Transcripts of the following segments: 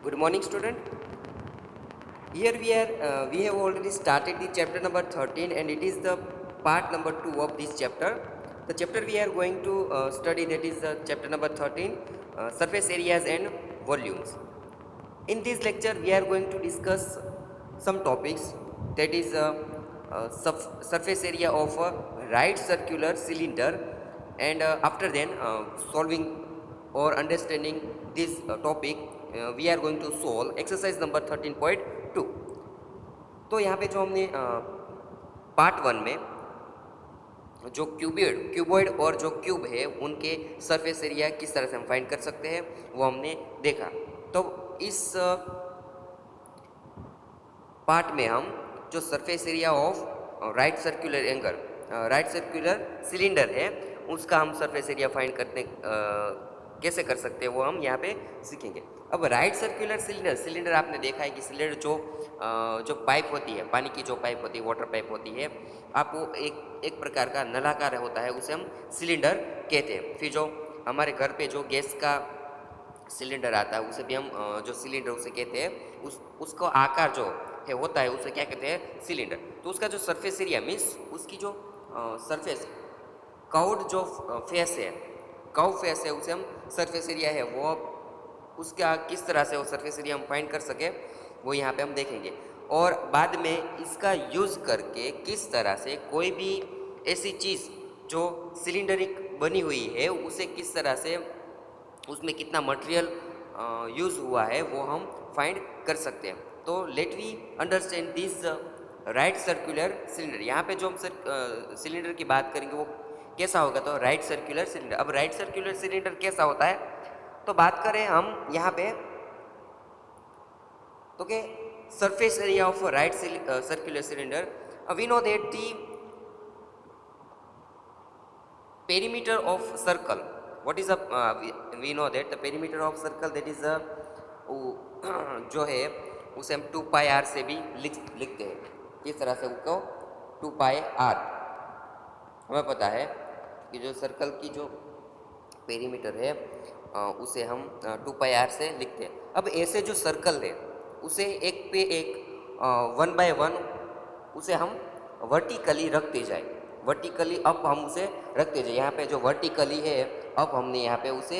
Good morning, student. Here we have already started the chapter number 13, and it is the part number 2 of this chapter. The chapter we are going to study, that is chapter number 13, surface areas and volumes. In this lecture, we are going to discuss some topics, that is surface area of a right circular cylinder, and after then solving or understanding this topic, we are going to solve exercise number 13.2. तो यहाँ पे जो हमने part 1 में जो cuboid और जो cube है उनके सरफेस एरिया किस तरह से हम फाइंड कर सकते हैं वो हमने देखा। तो इस पार्ट में हम जो surface area of right circular cylinder है उसका हम सरफेस एरिया फाइंड करने कैसे कर सकते हैं वो हम यहाँ पे सीखेंगे। अब राइट सर्कुलर सिलेंडर आपने देखा है कि सिलेंडर जो पाइप होती है, पानी की जो पाइप होती है, वाटर पाइप होती है, आपको एक प्रकार का नलाकार होता है, उसे हम सिलेंडर कहते हैं। फिर जो हमारे घर पे जो गैस का सिलेंडर आता है उसे भी हम जो सिलेंडर उसे कहते हैं, उसको आकार जो है होता है उसे क्या कहते हैं, सिलेंडर। तो उसका जो सरफेस एरिया मीन्स उसकी जो सरफेस कर्व फेस है उसे हम सरफेस एरिया है वो उसका किस तरह से वो सरफेस एरिया हम फाइंड कर सके वो यहाँ पे हम देखेंगे। और बाद में इसका यूज़ करके किस तरह से कोई भी ऐसी चीज़ जो सिलेंडरिक बनी हुई है उसे किस तरह से उसमें कितना मटेरियल यूज़ हुआ है वो हम फाइंड कर सकते हैं। तो let we understand this right circular cylinder. यहाँ पे जो हम सिलेंडर की बात करेंगे वो कैसा होगा, तो राइट सर्कुलर सिलेंडर। अब राइट सर्कुलर सिलेंडर कैसा होता है, तो बात करें हम यहाँ पे तो के surface area of a right circular cylinder, we know that the perimeter of circle, what is a we know that the perimeter of circle, that is a जो है उसे हम 2 पाई r से भी लिखते हैं। किस तरह से उसको 2 पाई r, हमें पता है कि जो सर्कल की जो पेरीमीटर है उसे हम 2 पाई r से लिखते हैं। अब ऐसे जो सर्कल है उसे एक पे एक 1 बाय 1 उसे हम वर्टिकली रखते जाए, वर्टिकली अप हम उसे रखते जाए। यहाँ पे जो वर्टिकली है अप हमने यहाँ पे उसे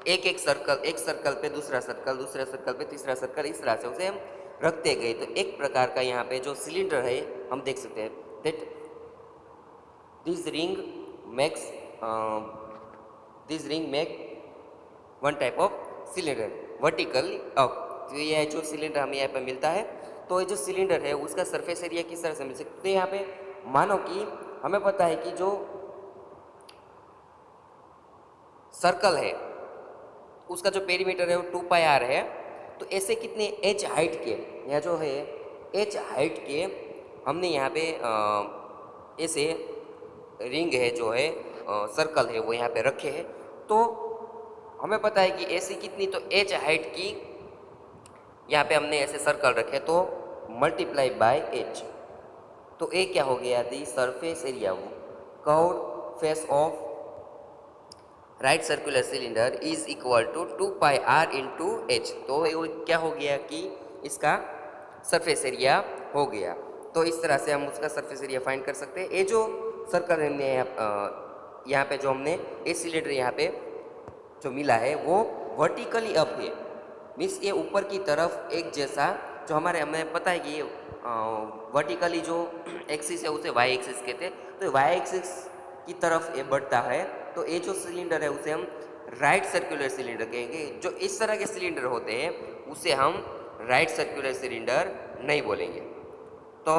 एक सर्कल पे दूसरा सर्कल पे तीसरा सर्कल, इस तरह से उसे हम रखते गए। तो एक प्रकार का यहाँ पे जो सिलेंडर है हम देख सकते हैं that this ring make one type of cylinder vertically up. तो ये जो सिलेंडर हमें यहाँ पे मिलता है, तो ये जो सिलेंडर है उसका सरफेस एरिया किस तरह से मिल सकता है। यहाँ पे मानो कि हमें पता है कि जो सर्कल है उसका जो पेरीमीटर है वो 2 पाई r है। तो ऐसे कितने h हाइट के, यहाँ जो है h हाइट के हमने यहाँ पे ऐसे रिंग है जो है सर्कल है वो यहाँ पे रखे हैं। तो हमें पता है कि ऐसी कितनी, तो h हाइट की यहाँ पे हमने ऐसे सर्कल रखे, तो मल्टीप्लाई बाय h, तो ये क्या हो गया, the surface area curved face of right circular cylinder is equal to 2 pi r into h। तो ये क्या हो गया कि इसका सरफेस एरिया हो गया। तो इस तरह से हम उसका सरफेस एरिया फाइंड कर सकते हैं। ये जो सर्कल हमने यहाँ पे जो हमने ये सिलेंडर यहाँ पे जो मिला है वो वर्टिकली अप है, मीन्स ये ऊपर की तरफ एक जैसा, जो हमें पता है कि ये वर्टिकली जो एक्सिस है उसे वाई एक्सिस कहते हैं, तो वाई एक्सिस की तरफ ये बढ़ता है। तो ये जो सिलेंडर है उसे हम राइट सर्कुलर सिलेंडर कहेंगे। जो इस तरह के सिलेंडर होते हैं उसे हम राइट सर्कुलर सिलेंडर नहीं बोलेंगे। तो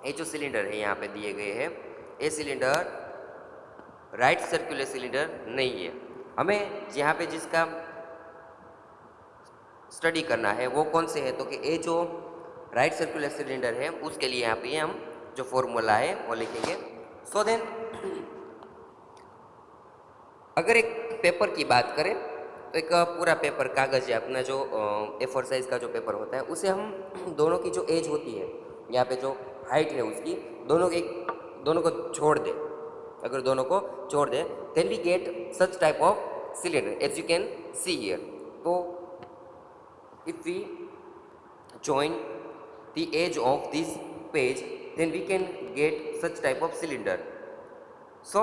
ये जो सिलेंडर है यहाँ पे दिए गए हैं, ये सिलेंडर राइट सर्कुलर सिलेंडर नहीं है। हमें यहाँ पे जिसका स्टडी करना है वो कौन से है, तो कि ये जो राइट सर्कुलर सिलेंडर है उसके लिए यहाँ पे हम जो फॉर्मूला है वो लिखेंगे। सो देन अगर एक पेपर की बात करें तो एक पूरा पेपर कागज़ या अपना जो A4 साइज़ का जो पेपर होता है उसे हम दोनों की जो एज होती है, यहाँ पे जो हाइट है उसकी, दोनों को छोड़ दे, अगर दोनों को छोड़ दे then we get such type of cylinder as you can see here. तो if we join the edge of this page, then we can get such type of cylinder. So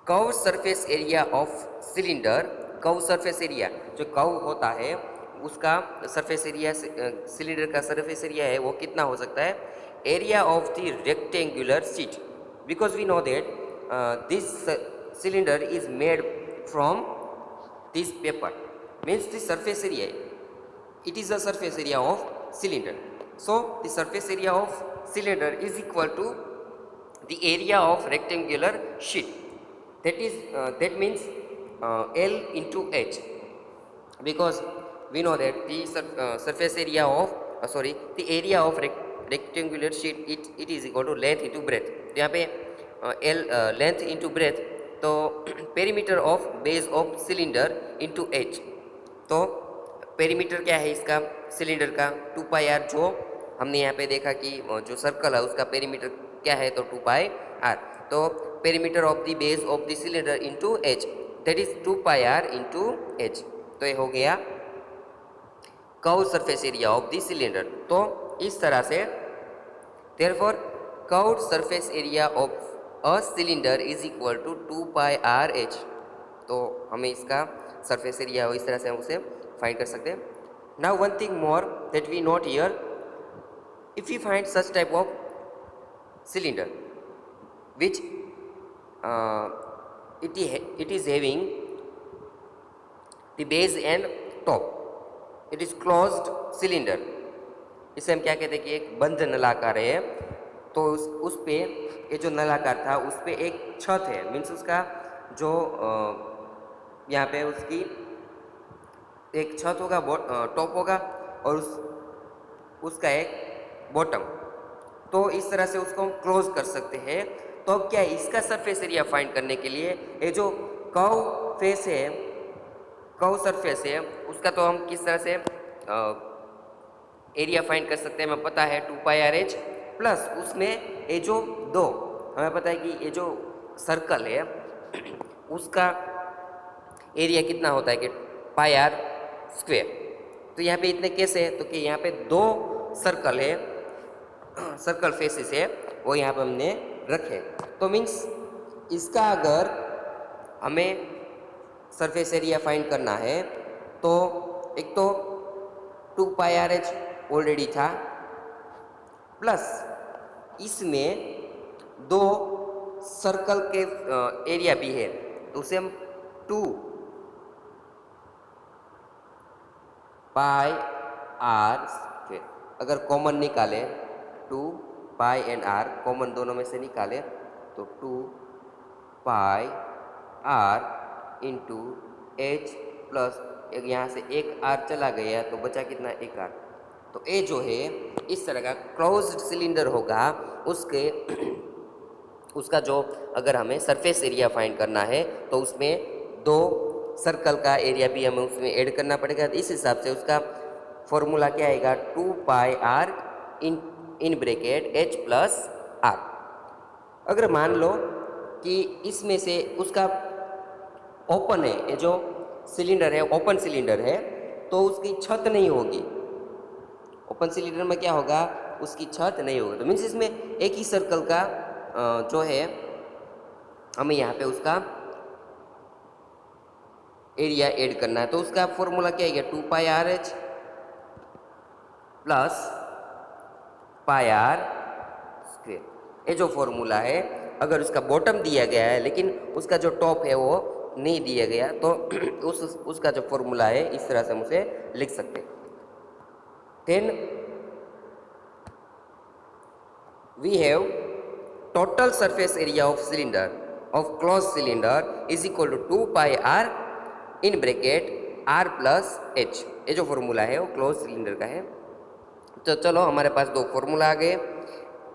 curve surface area of cylinder, curve surface area, जो curve होता है उसका surface area, cylinder का surface area है वो कितना हो सकता है, area of the rectangular sheet, because we know that this cylinder is made from this paper, means the surface area, it is the surface area of cylinder. So the surface area of cylinder is equal to the area of rectangular sheet, that is that means L into H, because we know that the surface area of the area of rectangular sheet, it is equal to length into breadth. तो यहाँ पे L length into breadth, तो perimeter of base of cylinder into H, तो perimeter क्या है इसका cylinder का 2 pi are, जो हमने यहाँ पे देखा कि जो सर्कल है उसका पेरीमीटर क्या है, तो 2 पाई आर, तो perimeter of the base of the cylinder into h, that is 2 pi r into h, तो ये हो गया curve surface area of the cylinder. तो इस तरह से therefore curve surface area of a cylinder is equal to 2 pi r h, तो हमें इसका सरफेस एरिया इस तरह से हम उसे फाइंड कर सकते हैं. Now one thing more that we note here, if you find such type of cylinder which it is having the base and top, it is closed cylinder, इसे हम क्या कहते हैं कि एक बंद नलाकार है, तो उस पे ये जो नलाकार था उस पे एक छत है, मीन्स उसका जो यहाँ पे उसकी एक छत होगा, टॉप होगा, और उसका एक बॉटम, तो इस तरह से उसको हम क्लोज कर सकते हैं. तो अब क्या है, इसका सरफेस एरिया फाइंड करने के लिए ये जो कर्व फेस है, कर्व सरफेस है, उसका तो हम किस तरह से एरिया फाइंड कर सकते हैं, हमें पता है 2 पाई आर एच, प्लस उसमें ये जो दो, हमें पता है कि ये जो सर्कल है उसका एरिया कितना होता है कि पाई आर स्क्वेयर. तो यहाँ पे इतने कैसे है, तो कि यहाँ पे 2 सर्कल है, सर्कल फेसेस है, वो यहाँ पे हमने रखे. तो मीन्स इसका अगर हमें सरफेस एरिया फाइंड करना है, तो एक तो 2 पाई आर एच ऑलरेडी था, प्लस इसमें 2 सर्कल के एरिया भी है, तो उसे हम 2 पाई आर स्क्वेयर, अगर कॉमन निकाले 2 पाई एंड आर कॉमन दोनों में से निकाले, तो 2 pi r into h plus यहाँ से एक आर चला गया, तो बचा कितना, एक आर. तो ये जो है इस तरह का क्लोज्ड सिलेंडर होगा, उसका जो अगर हमें सरफेस एरिया फाइंड करना है, तो उसमें 2 सर्कल का एरिया भी हमें उसमें ऐड करना पड़ेगा. इस हिसाब से उसका फॉर्मूला क्या आएगा, 2 pi r in bracket h plus r. अगर मान लो कि इसमें से उसका ओपन है, ये जो सिलेंडर है ओपन सिलेंडर है, तो उसकी छत नहीं होगी. ओपन सिलेंडर में क्या होगा, उसकी छत नहीं होगी, तो मीन्स इसमें एक ही सर्कल का जो है हमें यहाँ पे उसका एरिया ऐड करना है. तो उसका फॉर्मूला क्या है, 2 pi r h plus pi r square. ये जो फॉर्मूला है, अगर उसका बॉटम दिया गया है लेकिन उसका जो टॉप है वो नहीं दिया गया, तो उसका जो फॉर्मूला है इस तरह से हम उसे लिख सकते हैं. Then we have total surface area of cylinder of close cylinder is equal to 2 pi r in bracket r plus h. ये जो फॉर्मूला है वो क्लोज सिलेंडर का है. तो चलो हमारे पास 2 फॉर्मूला आ गए,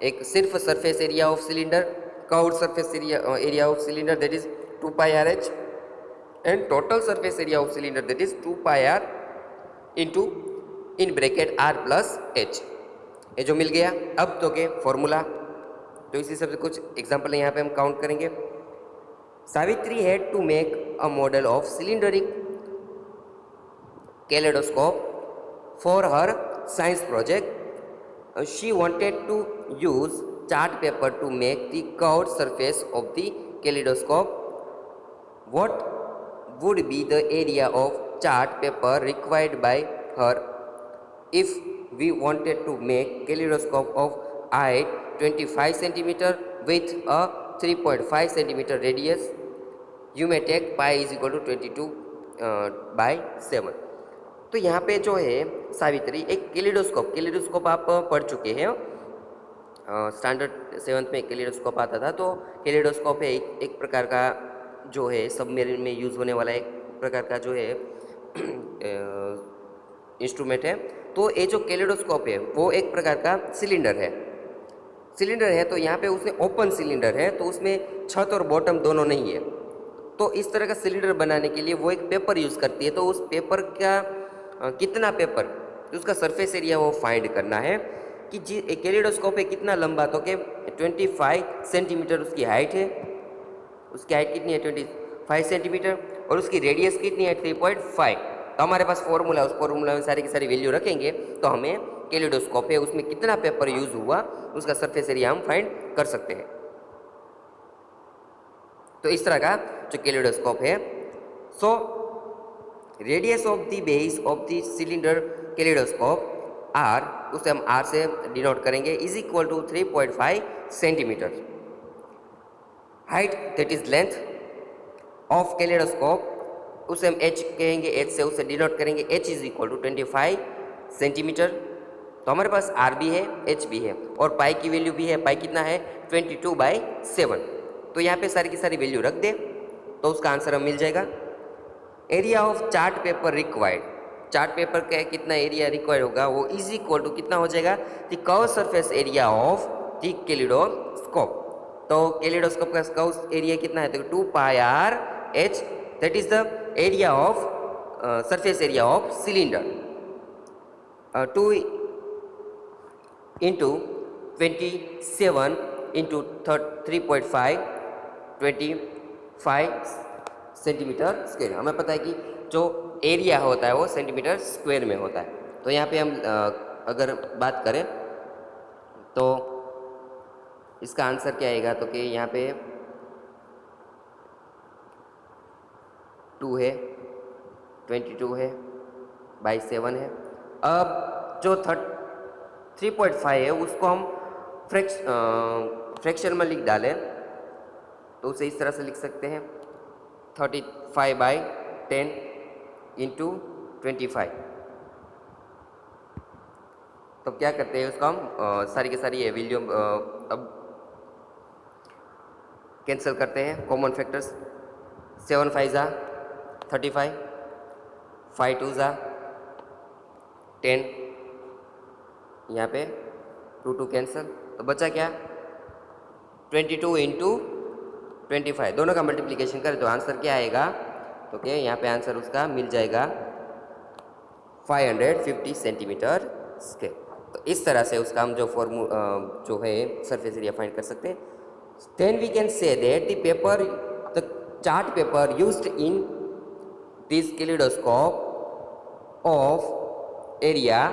एक सिर्फ surface area of cylinder, curved surface area of cylinder that is 2 pi r h, and total surface area of cylinder that is 2 pi r into in bracket r plus h. ये जो मिल गया. अब तो के formula, तो इसी सबसे कुछ एग्जाम्पल यहाँ पे हम काउंट करेंगे. Savitri had to make a model of cylindric kaleidoscope for her science project. She wanted to use chart paper to make the curved surface of the kaleidoscope. What would be the area of chart paper required by her if we wanted to make kaleidoscope of height 25 centimeter with a 3.5 centimeter radius? You may take pi is equal to 22/7. तो यहाँ पे जो है सावित्री एक kaleidoscope आप पढ़ चुके हैं, स्टैंडर्ड 7th में केलिडोस्कोप आता था। तो केलिडोस्कोप है एक प्रकार का जो है सबमरीन में यूज़ होने वाला एक प्रकार का जो है इंस्ट्रूमेंट है। तो ये जो केलिडोस्कोप है वो एक प्रकार का सिलेंडर है। तो यहाँ पे उसमें ओपन सिलेंडर है, तो उसमें छत और बॉटम दोनों नहीं है। तो इस तरह का सिलेंडर बनाने के लिए वो एक पेपर यूज़ करती है। तो उस पेपर का कितना पेपर, उसका सरफेस एरिया वो फाइंड करना है कि जी केलिडोस्कोप है कितना लंबा, तो कि 25 सेंटीमीटर उसकी हाइट है। उसकी हाइट कितनी है 25 सेंटीमीटर, और उसकी रेडियस कितनी है 3.5। तो हमारे पास फॉर्मूला, उस फॉर्मूला में सारी की सारी वैल्यू रखेंगे तो हमें केलिडोस्कोप है उसमें कितना पेपर यूज़ हुआ उसका सरफेस एरिया हम फाइंड कर सकते हैं। तो इस तरह का जो केलिडोस्कोप है, so radius of the base of the cylinder kaleidoscope r, उसे हम आर से डिनोट करेंगे, is equal to 3.5 centimetre. Height that is length of kaleidoscope, उसे हम एच कहेंगे, एच से उसे डिनोट करेंगे, h is equal to 25 centimetre. तो हमारे पास आर भी है, एच भी है, और पाई की वैल्यू भी है। पाई कितना है 22/7। तो यहाँ पे सारी की सारी वैल्यू रख दे तो उसका आंसर हमें मिल जाएगा। Area of chart paper required, chart paper का कितना एरिया रिक्वायर्ड होगा वो इज इक्वल टू कितना हो जाएगा, the curve surface area of the kaleidoscope. तो केलिडोस्कोप का कर्व एरिया कितना है, तो 2πr/h, that is the area of surface area of cylinder. 2 into 27 into 3.5, 25 centimetre square. हमें पता है कि जो एरिया होता है वो सेंटीमीटर स्क्वायर में होता है। तो यहाँ पे हम अगर बात करें तो इसका आंसर क्या आएगा, तो कि यहाँ पे 2 है, 22 है, बाई 7 है। अब जो 3.5 है उसको हम फ्रैक्शन में लिख डालें तो उसे इस तरह से लिख सकते हैं 35/10 इंटू 25। तो क्या करते हैं उसको हम सारी की सारी ये वैल्यू अब कैंसिल करते हैं, कॉमन फैक्टर्स। 7 5 जा 35, 5 2 जा 10, यहाँ पे 2 2 कैंसिल, तो बचा क्या 22 इंटू 25। दोनों का मल्टीप्लिकेशन करें तो आंसर क्या आएगा, तो क्या यहाँ पे आंसर उसका मिल जाएगा 550 सेंटीमीटर स्क्वायर। तो इस तरह से उसका हम जो है सरफेस एरिया फाइंड कर सकते हैं। Then we can say that the chart paper used in this kaleidoscope of area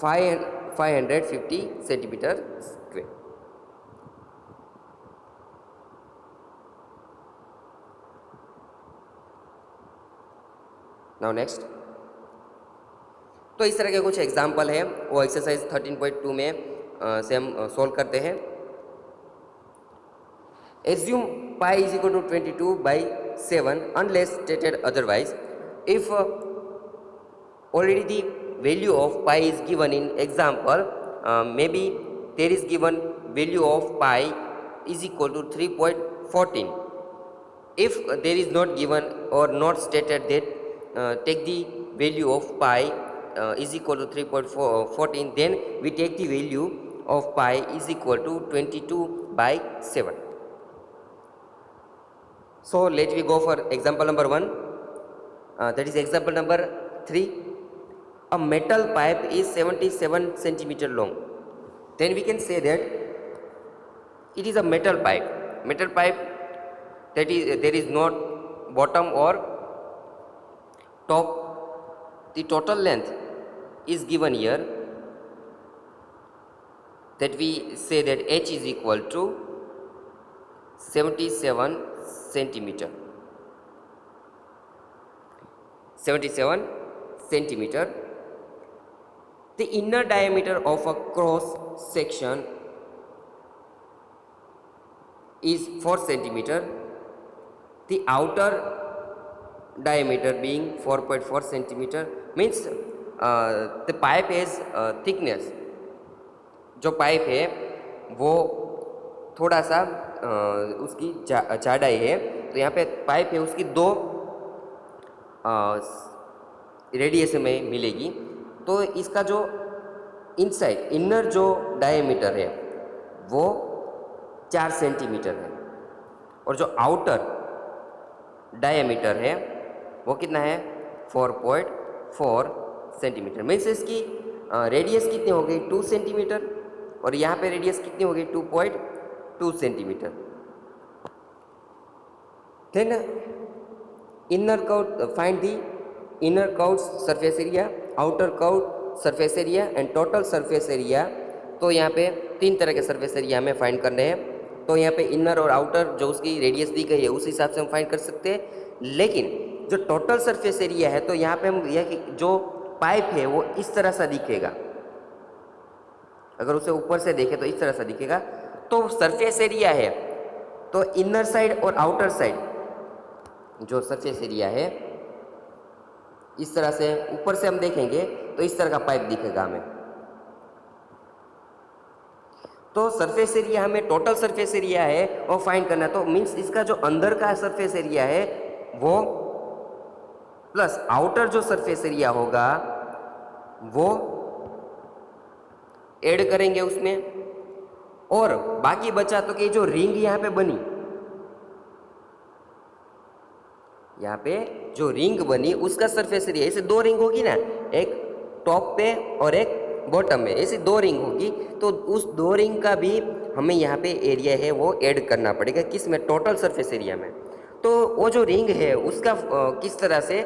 550 centimetre square. Now next, तो इस तरह के कुछ एग्जाम्पल है वो एक्सरसाइज 13.2 में से हम सॉल्व करते हैं। Assume pi is equal to 22/7 unless stated otherwise. If already the value of pi is given in example, maybe there is given value of pi is equal to 3.14. If there is not given or not stated that take the value of pi is equal to 3.14, then we take the value of pi is equal to 22/7. So let me go for example number 1, that is example number 3. A metal pipe is 77 centimeter long. Then we can say that it is a metal pipe. Metal pipe, that is there is not bottom or top. the total length is given here, that we say that h is equal to 77 centimeter. 77 centimeter. The inner diameter of a cross section is 4 centimeter. The outer diameter being 4.4 centimeter, means the pipe has thickness. जो pipe है वो थोड़ा सा उसकी चौड़ाई है, तो यहाँ पे पाइप है उसकी दो रेडियस में मिलेगी। तो इसका जो इनसाइड इनर जो डायमीटर है वो 4 सेंटीमीटर है, और जो आउटर डायमीटर है वो कितना है 4.4 सेंटीमीटर। मीन्स इसकी रेडियस कितनी हो गई 2 सेंटीमीटर, और यहाँ पे रेडियस कितनी हो गई 2.2 centimetre. Then inner curve, find the inner curve surface area, outer curve surface area and total surface area. तो यहाँ पे 3 तरह के सरफेस एरिया हमें फाइंड करने हैं। तो यहाँ पे इनर और आउटर जो उसकी रेडियस दी गई है उस हिसाब से हम फाइंड कर सकते हैं। लेकिन जो टोटल सरफेस एरिया है तो यहाँ पे हम यह जो पाइप है वो इस तरह सा दिखेगा, अगर उसे ऊपर से देखें तो इस तरह से दिखेगा। तो सरफेस एरिया है तो इनर साइड और आउटर साइड जो सरफेस एरिया है इस तरह से ऊपर से हम देखेंगे तो इस तरह का पाइप दिखेगा हमें। तो सरफेस एरिया हमें टोटल सरफेस एरिया है वो फाइंड करना, तो मीन्स इसका जो अंदर का सरफेस एरिया है वो प्लस आउटर जो सरफेस एरिया होगा वो ऐड करेंगे उसमें, और बाकी बचा तो कि जो रिंग यहाँ पे बनी, यहाँ पे जो रिंग बनी उसका सरफेस एरिया, ऐसे 2 रिंग होगी ना, एक टॉप पे और एक बॉटम में, ऐसी 2 रिंग होगी। तो उस 2 रिंग का भी हमें यहाँ पे एरिया है वो ऐड करना पड़ेगा, किस में, टोटल सरफेस एरिया में। तो वो जो रिंग है उसका किस तरह से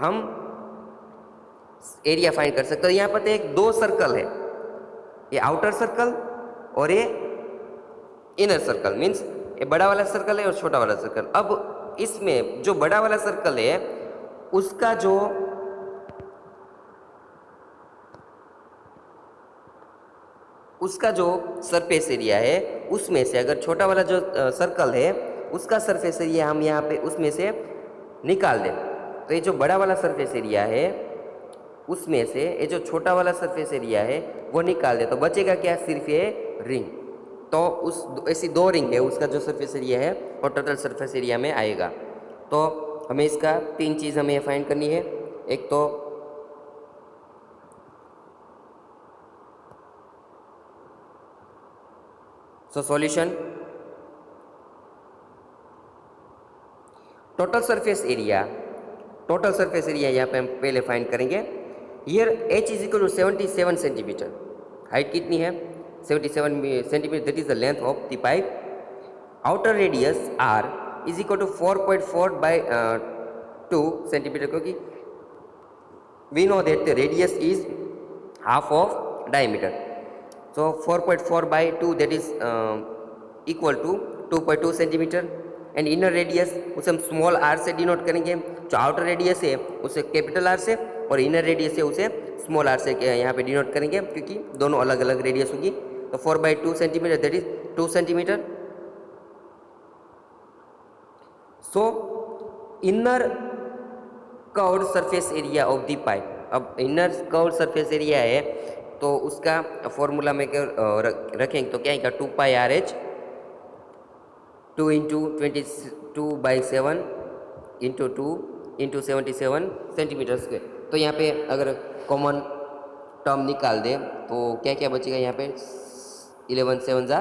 हम एरिया फाइंड कर सकते हैं। यहाँ पर एक 2 सर्कल है, ये आउटर सर्कल और ये इनर सर्कल, मीन्स ये बड़ा वाला सर्कल है और छोटा वाला सर्कल। अब इसमें जो बड़ा वाला सर्कल है उसका जो सरफेस एरिया है उसमें से अगर छोटा वाला जो सर्कल है उसका सरफेस एरिया हम यहाँ पे उसमें से निकाल दें, तो ये जो बड़ा वाला सरफेस एरिया है उसमें से ये जो छोटा वाला सरफेस एरिया है वो निकाल दे, तो बचेगा क्या, सिर्फ ये रिंग। तो उस ऐसी 2 रिंग है उसका जो सरफेस एरिया है वो टोटल सरफेस एरिया में आएगा। तो हमें इसका 3 चीज़ हमें फाइंड करनी है। एक तो सॉल्यूशन, टोटल सरफेस एरिया यहाँ पे हम पहले फाइंड करेंगे। Here h is equal to 77 centimetre, height कितनी है 77 centimetre, that is the length of the pipe. Outer radius r is equal to 4.4 by 2 centimetre, क्योंकि we know that the radius is half of diameter, so 4.4 by 2 that is equal to 2.2 centimetre. And inner radius उसे हम small r से denote करेंगे, जो outer radius है उसे capital R से, और इनर रेडियस है उसे स्मॉल r से यहाँ पे डिनोट करेंगे, क्योंकि दोनों अलग अलग रेडियस होगी। तो 4/2 centimetre that is 2 centimetre. So inner curved surface area of the pipe, अब इनर कर्व्ड सरफेस एरिया है तो उसका फॉर्मूला में रखेंगे तो क्या आएगा 2πRh 2 into 22/7 into 2 into 77 centimetre square. तो यहाँ पे अगर कॉमन टर्म निकाल दें तो क्या क्या बचेगा, यहाँ पे 11 7 जा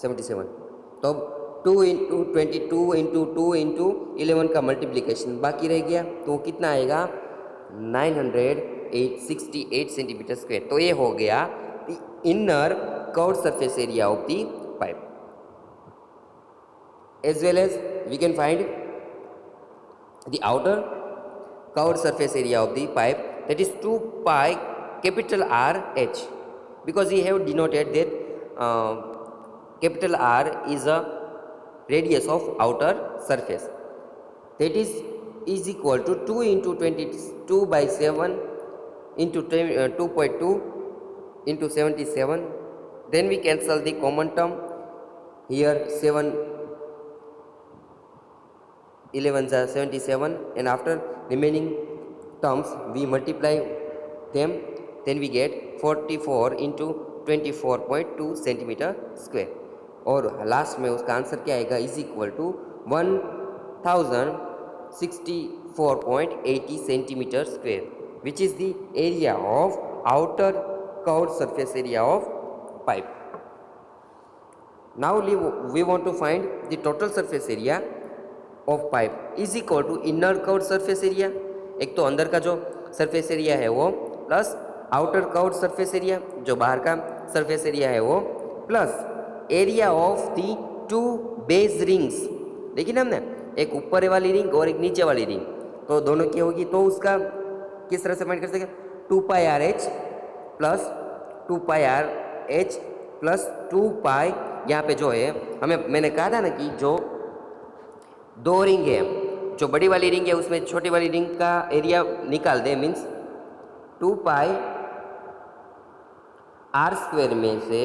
77, तो 2 इंटू 22 इंटू 2 इंटू 11 का मल्टीप्लिकेशन बाकी रह गया, तो कितना आएगा 968 सेंटीमीटर स्क्वायर। तो ये हो गया inner curved surface area of the pipe. As well as we can find the outer curved surface area of the pipe, that is 2 pi capital R H, because we have denoted that capital R is a radius of outer surface, that is equal to 2 into 22 by 7 into 2.2 into 77. Then we cancel the common term here, 7 11s are 77, and after remaining terms we multiply them, then we get 44 into 24.2 centimetre square, और last में उसका answer क्या आएगा, is equal to 1064.80 centimetre square, which is the area of outer curved surface area of pipe. Now we want to find the total surface area of pipe is equal to inner curved surface area. एक तो अंदर का जो surface area है वो plus outer curved surface area, जो बाहर का surface area है वो, plus area of the two base rings. देखिए ना हमने, एक ऊपर वाली रिंग और एक नीचे वाली रिंग, तो दोनों की होगी, तो उसका किस तरह से फाइंड कर सकें, 2 pi r h plus 2 pi r h plus 2 पाई, यहाँ पे जो है मैंने कहा था ना कि जो दो रिंग है, जो बड़ी वाली रिंग है उसमें छोटी वाली रिंग का एरिया निकाल दे, मीन्स 2 पाई आर स्क्वेयर में से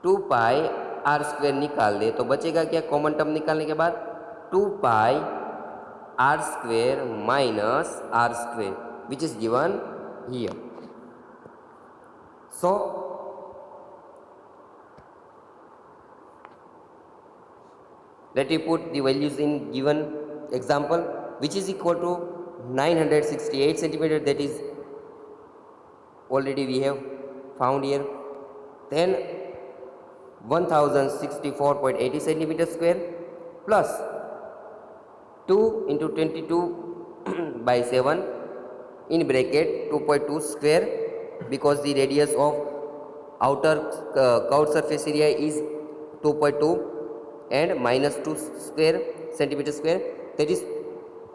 2 पाई आर स्क्वेयर निकाल दे, तो बचेगा क्या, कॉमन टर्म निकालने के बाद 2 pi r square minus r square, which is given here. So let me put the values in given example, which is equal to 968 centimeter, that is already we have found here. Then 1064.80 centimeter square plus 2 into 22 by 7 in bracket 2.2 square, because the radius of outer curved surface area is 2.2 and minus 2 square centimeter square, that is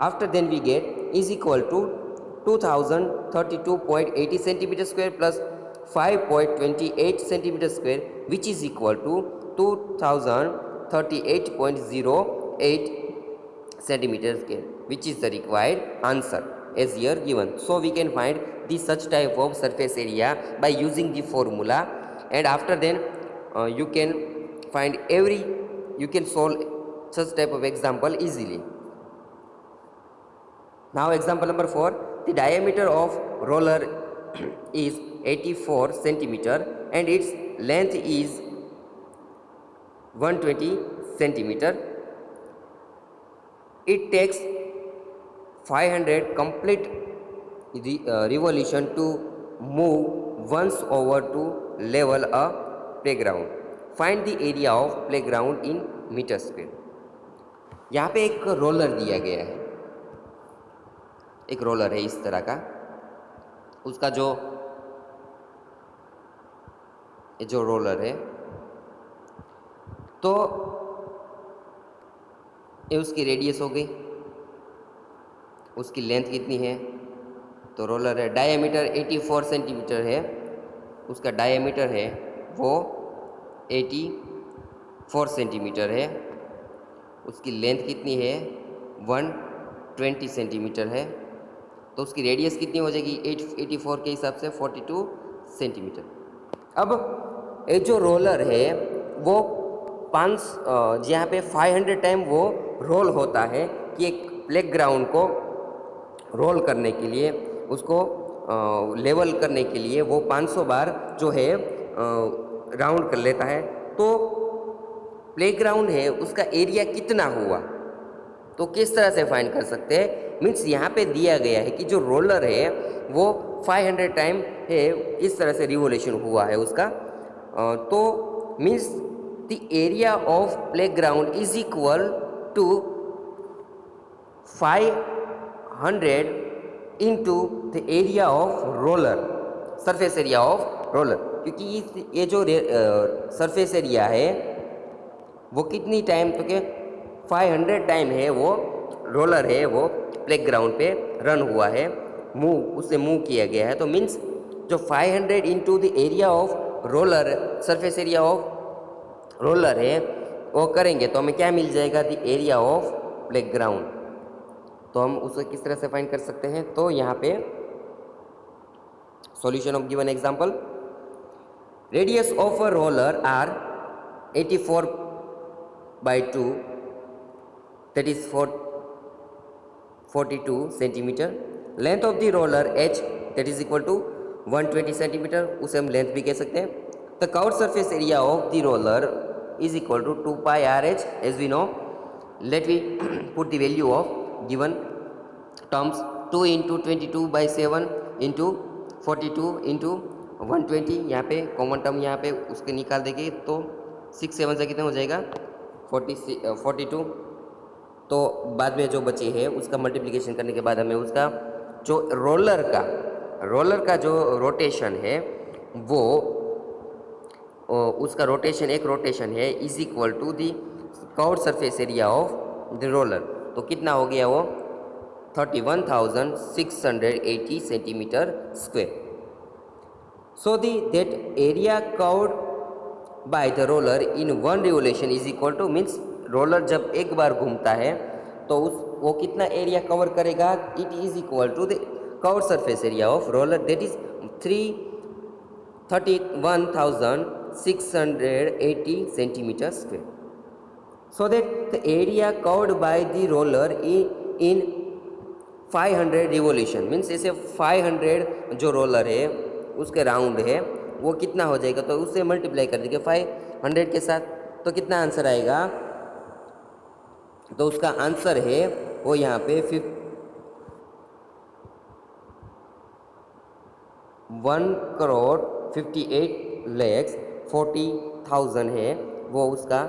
after then we get is equal to 2032.80 centimeter square plus 5.28 centimeter square, which is equal to 2038.08 centimeter square, which is the required answer as here given. So we can find the such type of surface area by using the formula, and after then you can find you can solve such type of example easily. Now example number 4, the diameter of roller is 84 centimeter and its length is 120 centimeter. It takes 500 complete revolution to move once over to level a playground. Find the area of playground in metre square. यहाँ पे एक roller दिया गया है, एक roller है इस तरह का, उसका जो रोलर है, तो ये उसकी रेडियस हो गई, उसकी लेंथ कितनी है, तो रोलर है, डायमीटर 84 सेंटीमीटर है, उसका डायमीटर है वो 84 सेंटीमीटर है, उसकी लेंथ कितनी है 120 सेंटीमीटर है, तो उसकी रेडियस कितनी हो जाएगी 84 के हिसाब से 42 सेंटीमीटर. अब ये जो रोलर है वो जहाँ पे 500 टाइम वो रोल होता है कि एक प्लेग्राउंड को रोल करने के लिए, उसको लेवल करने के लिए वो 500 बार जो है राउंड कर लेता है. तो प्लेग्राउंड है उसका एरिया कितना हुआ, तो किस तरह से फाइंड कर सकते हैं. मीन्स यहाँ पे दिया गया है कि जो रोलर है वो 500 टाइम है इस तरह से रिवोल्यूशन हुआ है उसका, तो means the area of playground is equal to 500 into the area of roller, surface area of roller, क्योंकि ये जो सरफेस एरिया है वो कितनी टाइम, तो कि 500 टाइम है वो रोलर है वो प्लेग्राउंड पे रन हुआ है. मूव उससे मूव किया गया है, तो मीन्स जो 500 into the area of roller, surface area of roller है वो करेंगे तो हमें क्या मिल जाएगा, द एरिया ऑफ प्लेग्राउंड। तो हम उसे किस तरह से फाइंड कर सकते हैं, तो यहाँ पे solution of given example, radius of a roller r 84 by 2, that is 42 centimeter, length of the roller h that is equal to 120 centimeter, उसे हम लेंथ भी कह सकते हैं। The curved surface area of the roller is equal to 2 pi RH as we know. Let me put the value of given terms, 2 into 22 by 7 into 42 into 120, यहाँ पे common term यहाँ पे उसके निकाल देंगे तो 6 7 से कितना हो जाएगा 42। तो बाद में जो बची है उसका मल्टीप्लिकेशन करने के बाद हमें उसका जो रोलर का जो रोटेशन है वो उसका रोटेशन एक रोटेशन है is equal to the curved surface area of the roller. तो कितना हो गया वो 31,680 centimetre square. So the that area curved by the roller in one revolution is equal to, means roller जब एक बार घूमता है तो वो कितना एरिया कवर करेगा, it is equal to the curved surface area of roller that is 31,680 centimeter square. So that the area covered by the roller in 500 revolution means ऐसे 500 जो रोलर है उसके राउंड है वो कितना हो जाएगा, तो उससे मल्टीप्लाई कर देंगे 500 के साथ, तो कितना आंसर आएगा, तो उसका आंसर है वो यहाँ पे 1,58,40,000 है वो उसका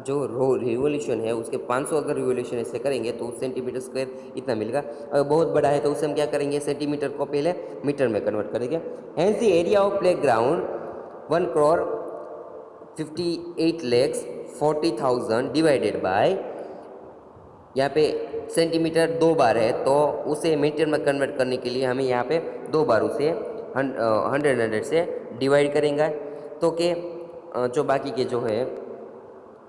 जो रिवोल्यूशन है उसके 500 अगर रिवोल्यूशन ऐसे करेंगे तो सेंटीमीटर स्क्वायर इतना मिलेगा। अगर बहुत बड़ा है तो उसे हम क्या करेंगे, सेंटीमीटर को पहले मीटर में कन्वर्ट करेंगे। Hence the area of playground 1,58,40,000 divided by, यहाँ पे सेंटीमीटर 2 बार है तो उसे मीटर में कन्वर्ट करने के लिए हमें यहाँ पे 2 बार उसे 100 से डिवाइड करेंगे, तो के जो बाकी के जो है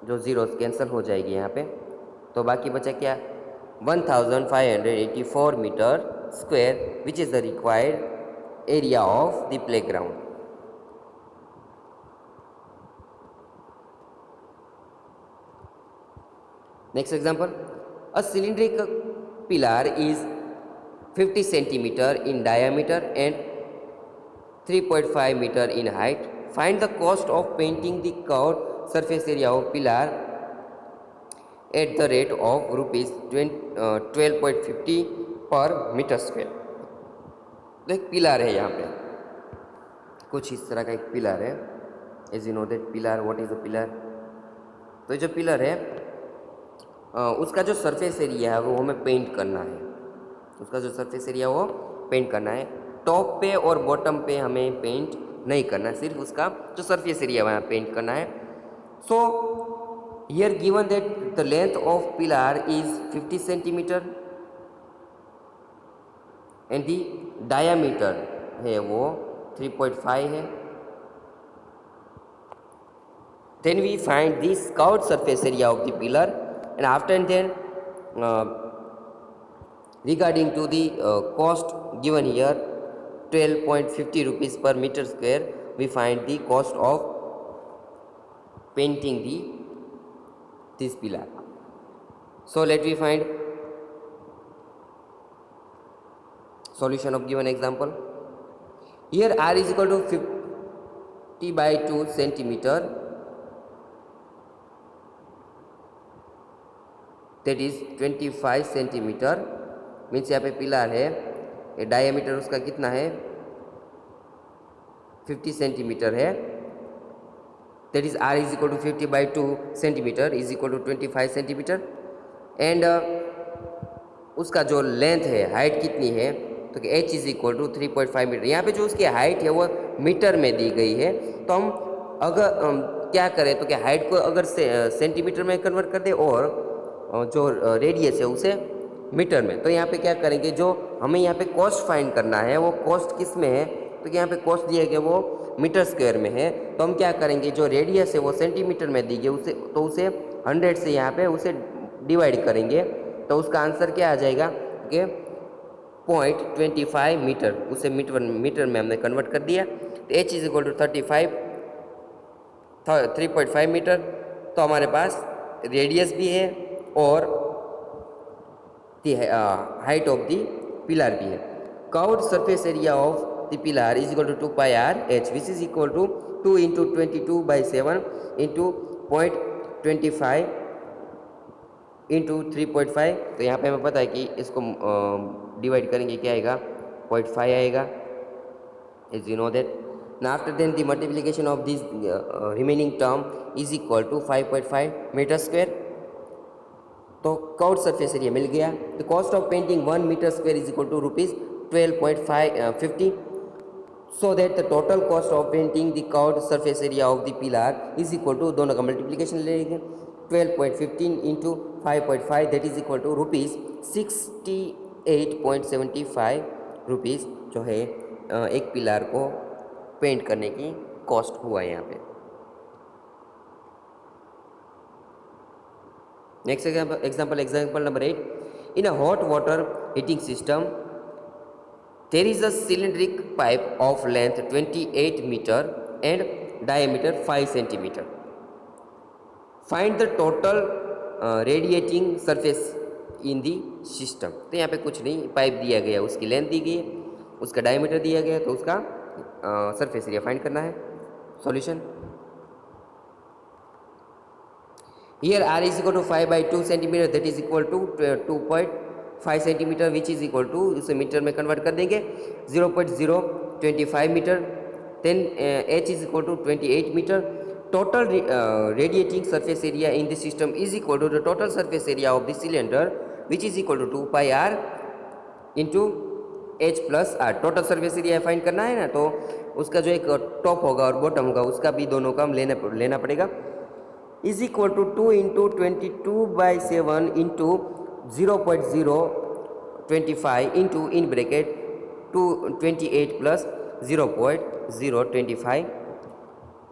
जो जीरोस कैंसिल हो जाएगी यहाँ पे, तो बाकी बचा क्या 1,584 metre square which is the required area of the playground. Next example, a cylindrical pillar is 50 centimeter in diameter and 3.5 meter in height. Find the cost of painting the curved surface area of pillar at the rate of rupees 12.50 per meter square. तो एक pillar है यहाँ पे, कुछ इस तरह का एक पिलर है, as you know that pillar, what is a pillar. तो जो पिलर है उसका जो सरफेस एरिया है वो हमें पेंट करना है, उसका जो सरफेस एरिया वो पेंट करना है। टॉप पे और बॉटम पे हमें पेंट नहीं करना, सिर्फ उसका जो सरफेस एरिया वहाँ पेंट करना है। So here given that the length of pillar is 50 centimetre and the diameter है वो 3.5 है। Then we find this curved surface area of the pillar and after and then regarding to the cost given here 12.50 rupees per meter square, we find the cost of painting this pillar. So let me find solution of given example. Here r is equal to 50 by 2 centimeter, that is 25 centimetre, means यहाँ पे pillar है, ये diameter उसका कितना है 50 centimetre है, that is r is equal to 50 by 2 centimetre is equal to 25 centimetre and उसका जो लेंथ है हाइट कितनी है, तो h is equal to 3.5 metre. यहाँ पे जो उसकी हाइट है वो मीटर में दी गई है, तो हम अगर क्या करें तो क्या हाइट को अगर सेंटीमीटर में कन्वर्ट कर दे और जो रेडियस है उसे मीटर में। तो यहाँ पे क्या करेंगे, जो हमें यहाँ पे कॉस्ट फाइंड करना है वो कॉस्ट किस में है, तो यहाँ पे कॉस्ट दिया गया वो मीटर स्क्वायर में है। तो हम क्या करेंगे, जो रेडियस है वो सेंटीमीटर में दी गई उसे, तो उसे 100 से यहाँ पे उसे डिवाइड करेंगे, तो उसका आंसर क्या आ जाएगा कि 0.25 मीटर, उसे मीटर में हमने कन्वर्ट कर दिया। तो h is equal to 3.5 metre. तो हमारे पास रेडियस भी है और हाइट ऑफ द पिलर भी है। Curved surface area of the pillar is equal to 2 pi r h, which is equal to 2 into 22/7 into 0.25 into 3.5। तो यहाँ पे हमें पता है कि इसको डिवाइड करेंगे, क्या आएगा, 0.5 आएगा, as you know that. Now after then the multiplication of this remaining term is equal to 5.5 metre square. तो कर्व्ड सरफेस एरिया मिल गया। The cost of painting 1 metre square is equal to rupees 12.50, so that the total cost of painting the curved surface area of the pillar is equal to, दोनों का multiplication ले लेंगे, 12.15 into 5.5 that is equal to rupees 68.75 rupees, जो है एक pillar को paint करने की कॉस्ट हुआ है यहाँ पे। Next example number 8। In a hot water heating system there is a cylindric pipe of length 28 metre and diameter 5 centimetre. Find the total radiating surface in the system. तो यहाँ पे कुछ नहीं, पाइप दिया गया, उसकी लेंथ दी गई है, उसका डायमीटर दिया गया है, तो उसका सरफेस एरिया फाइंड करना है। Solution, here r is equal to 5/2 centimetre, that is equal to 2.5 centimetre, which is equal to, इसे मीटर में कन्वर्ट कर देंगे, 0.025 metre. Then h is equal to 28 metre. Total radiating surface area in the system is equal to the total surface area of the cylinder, which is equal to 2 pi r into h plus r. Total surface area find करना है ना, तो उसका जो एक top होगा और bottom होगा उसका भी दोनों का लेना पड़ेगा, is equal to 2 into 22/7 into 0.025 into in bracket 228 plus 0.025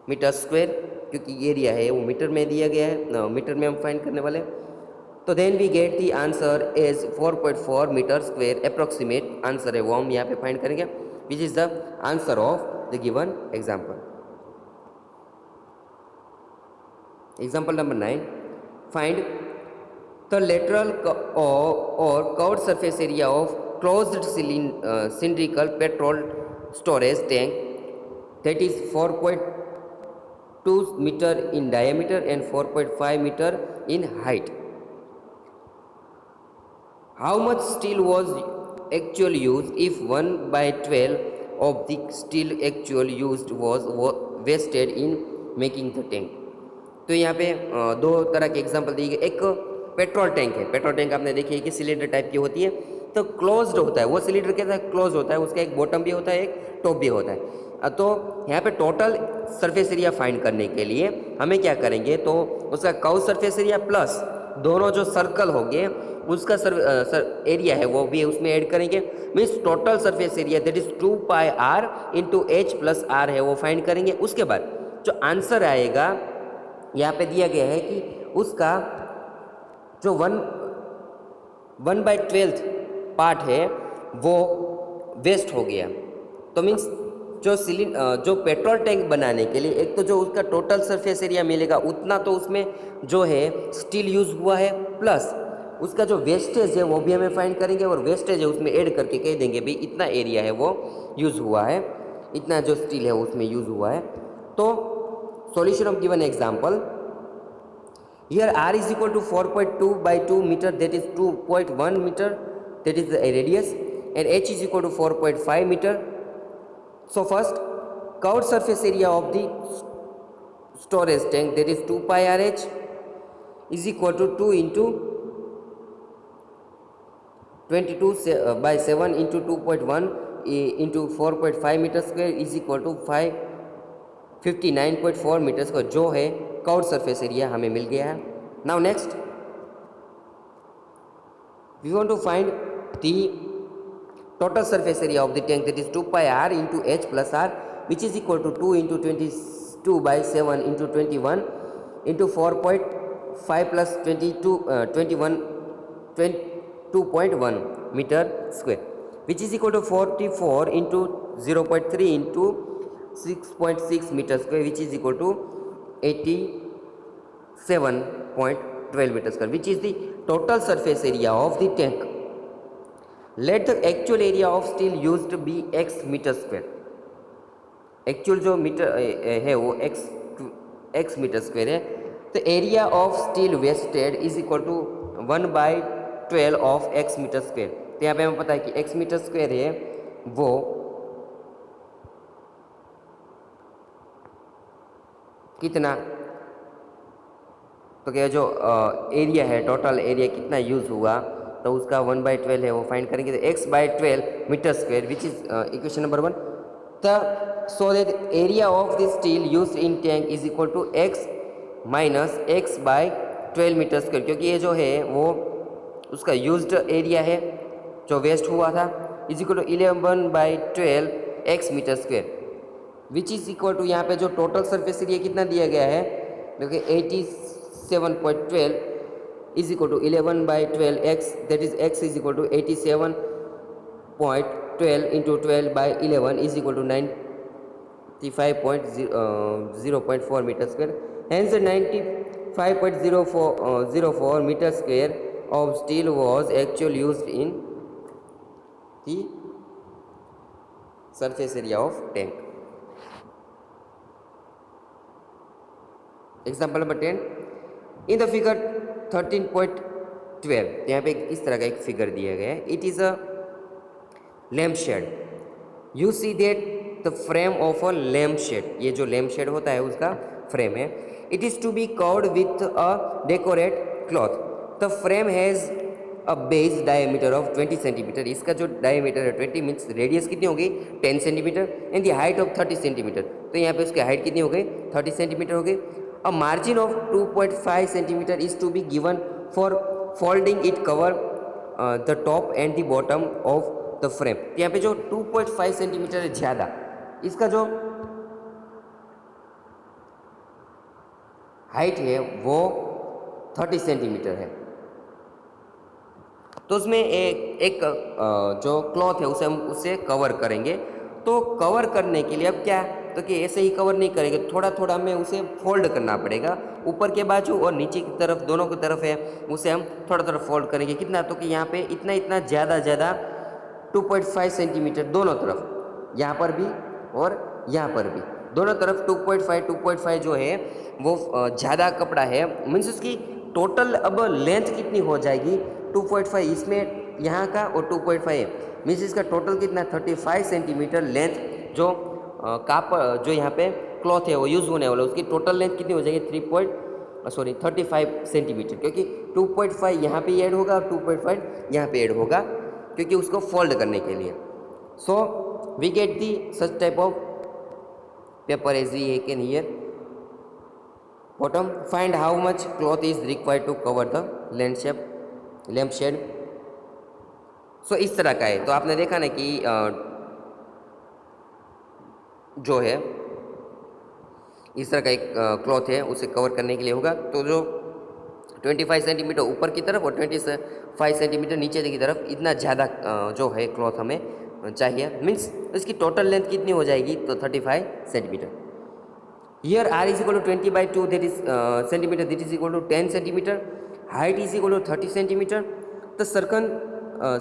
metre square, क्योंकि एरिया है वो मीटर में दिया गया है, मीटर में हम फाइंड करने वाले हैं। तो then we get the answer as 4.4 metre square. Approximate answer है वो हम यहाँ पे फाइंड करेंगे, which is the answer of the given example. Example number 9. Find the lateral or curved surface area of closed cylindrical petrol storage tank that is 4.2 meter in diameter and 4.5 meter in height. How much steel was actually used if 1/12 of the steel actually used was wasted in making the tank? तो यहाँ पे दो तरह के example दिए गए। एक petrol tank है, पेट्रोल टैंक आपने देखी है कि सिलेंडर टाइप की होती है, तो क्लोज्ड होता है वो सिलेंडर, कैसा है, क्लोज होता है, उसका एक बॉटम भी होता है, एक टॉप भी होता है। तो यहाँ पे टोटल सरफेस एरिया फाइंड करने के लिए हमें क्या करेंगे, तो उसका कर्व सरफेस एरिया प्लस दोनों जो सर्कल हो गए उसका एरिया है वो भी उसमें ऐड करेंगे, means total surface area that is 2 pi r into h plus r है वो फाइंड करेंगे। उसके बाद जो आंसर आएगा यहाँ पे दिया गया है कि उसका जो 1/12 पार्ट है वो वेस्ट हो गया। तो मीन्स जो पेट्रोल टैंक बनाने के लिए एक तो जो उसका टोटल सरफेस एरिया मिलेगा उतना तो उसमें जो है स्टील यूज़ हुआ है, प्लस उसका जो वेस्टेज है वो भी हमें फाइंड करेंगे, और वेस्टेज है उसमें ऐड करके कह देंगे भाई इतना एरिया है वो यूज़ हुआ है, इतना जो स्टील है उसमें यूज़ हुआ है। तो solution of given example, here r is equal to 4.2/2 meter, that is 2.1 meter, that is the radius, and h is equal to 4.5 meter. So first curved surface area of the storage tank, that is 2 pi r h, is equal to 2 into 22/7 into 2.1 into 4.5 meter square is equal to 59.4 metre square, जो है curved surface area हमें मिल गया है। Now next We want to find the total surface area of the tank, that is 2 pi r into h plus r, which is equal to 2 into 22 by 7 into 21 into 4.5 plus 22.1 meter square, which is equal to 44 into 0.3 into 6.6 meter square, which is equal to 87.12 meter square, which is the total surface area of the tank. Let the actual area of steel used be x metre square. Actual जो metre है वो x metre square है. तो area of steel wasted is equal to 1/12 of x metre square. तो यहाँ पे हमें पता है कि x मीटर स्क्वायर है वो कितना, तो क्या जो एरिया है, टोटल एरिया कितना यूज़ हुआ, तो उसका 1/12 है वो फाइंड करेंगे. तो x/12 metre square, which is equation number 1. So that area of the steel used in tank is equal to x minus x/12 metre square, क्योंकि ये जो है वो उसका यूज्ड एरिया है जो वेस्ट हुआ था, is equal to 11/12 x metre square, which is equal to यहाँ पे जो टोटल सरफेस एरिया कितना दिया गया है, देखिए 87.12 is equal to 11/12 x, that is x is equal to 87.12 into 12 by 11 is equal to 95.0.4 meter square. Hence 95.04 meter square of steel was actually used in the surface area of tank. Example number 10. In the figure 13.12 यहाँ पे इस तरह का एक figure दिया गया है. It is a lamp shade. You see that the frame of a lamp shade, ये जो लैम्प शेड होता है उसका फ्रेम है. It is to be covered with a decorate cloth. The frame has a base diameter of 20 centimetre. इसका जो diameter है 20 means radius कितनी हो गई 10 centimetre and the height of 30 centimetre. तो यहाँ पे उसकी हाइट कितनी हो गई 30 सेंटीमीटर हो गई. A margin of 2.5 centimeter is to be given for folding it cover the top and the bottom of the frame. यहाँ पे जो 2.5 सेंटीमीटर है ज़्यादा, इसका जो हाइट है वो 30 सेंटीमीटर है. तो उसमें एक जो क्लॉथ है उसे हम उससे कवर करेंगे. तो कवर करने के लिए अब क्या, तो कि ऐसे ही कवर नहीं करेंगे, थोड़ा थोड़ा हमें उसे फोल्ड करना पड़ेगा. ऊपर के बाजू और नीचे की तरफ दोनों की तरफ है उसे हम थोड़ा थोड़ा फोल्ड करेंगे. कितना, तो कि यहाँ पे इतना इतना ज़्यादा 2.5 सेंटीमीटर दोनों तरफ, यहाँ पर भी और यहाँ पर भी, दोनों तरफ 2.5 जो है वो ज़्यादा कपड़ा है. मीन्स उसकी टोटल अब लेंथ कितनी हो जाएगी 2.5, इसमें यहाँ का और 2.5 है. मीन्स इसका टोटल कितना 35 सेंटीमीटर लेंथ जो कापड़ जो यहाँ पे क्लॉथ है वो यूज़ होने वाला, उसकी टोटल लेंथ कितनी हो जाएगी 35 सेंटीमीटर, क्योंकि 2.5 यहाँ पे ऐड होगा और 2.5 यहाँ पे ऐड होगा क्योंकि उसको फोल्ड करने के लिए. So we get the such type of paper as we can here. Bottom, find how much cloth is required to cover the lamp shade. So इस तरह का है. तो आपने देखा ना कि जो है इस तरह का एक क्लॉथ है उसे कवर करने के लिए होगा. तो जो 25 सेंटीमीटर ऊपर की तरफ और 25 सेंटीमीटर नीचे की तरफ, इतना ज़्यादा जो है क्लॉथ हमें चाहिए. मीन्स इसकी टोटल लेंथ कितनी हो जाएगी, तो 35 centimetre. Here r is equal to 20/2 that is centimetre, that is equal to 10 centimetre. Height is equal to 30 centimetre. The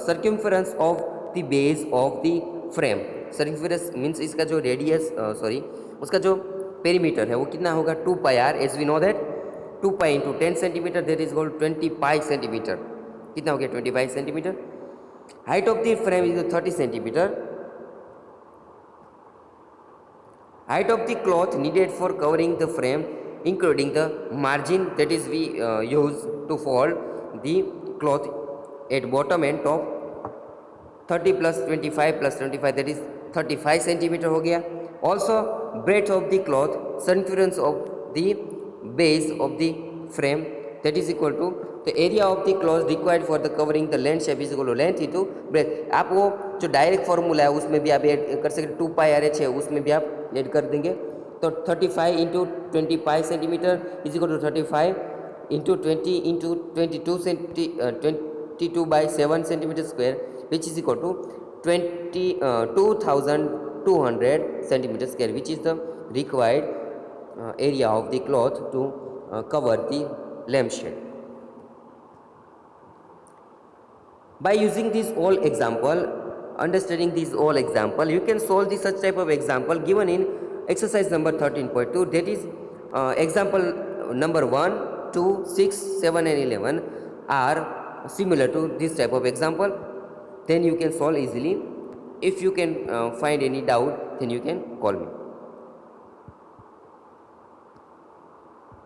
circumference of the base of the frame. Circumference means इसका जो radius उसका जो perimeter है वो कितना होगा 2 pi r, as we know that 2 pi into 10 centimetre that is equal to 25 centimetre. कितना हो गया 25 centimetre. Height of the frame is 30 centimetre. Height of the cloth needed for covering the frame including the margin that is we use to fold the cloth at bottom and top. 30 plus 25 that is 35 centimetre हो गया. Also breadth of the cloth, circumference of the base of the frame, that is equal to तो area of the cloth required for the covering the length shape is equal to length into breadth. आप वो जो direct formula है उसमें भी आप add कर सकते, 2πRH है उसमें भी आप ऐड कर देंगे। तो 35 into 25 centimetre is equal to 35 into 20 into 22/7 centimetre square which is equal to 2200 centimetre square which is the required area of the cloth to cover the lampshade. By using this all example, understanding this all example, you can solve the such type of example given in exercise number 13.2, that is example number 1, 2, 6, 7 and 11 are similar to this type of example. Then you can solve easily. If you can find any doubt, then you can call me.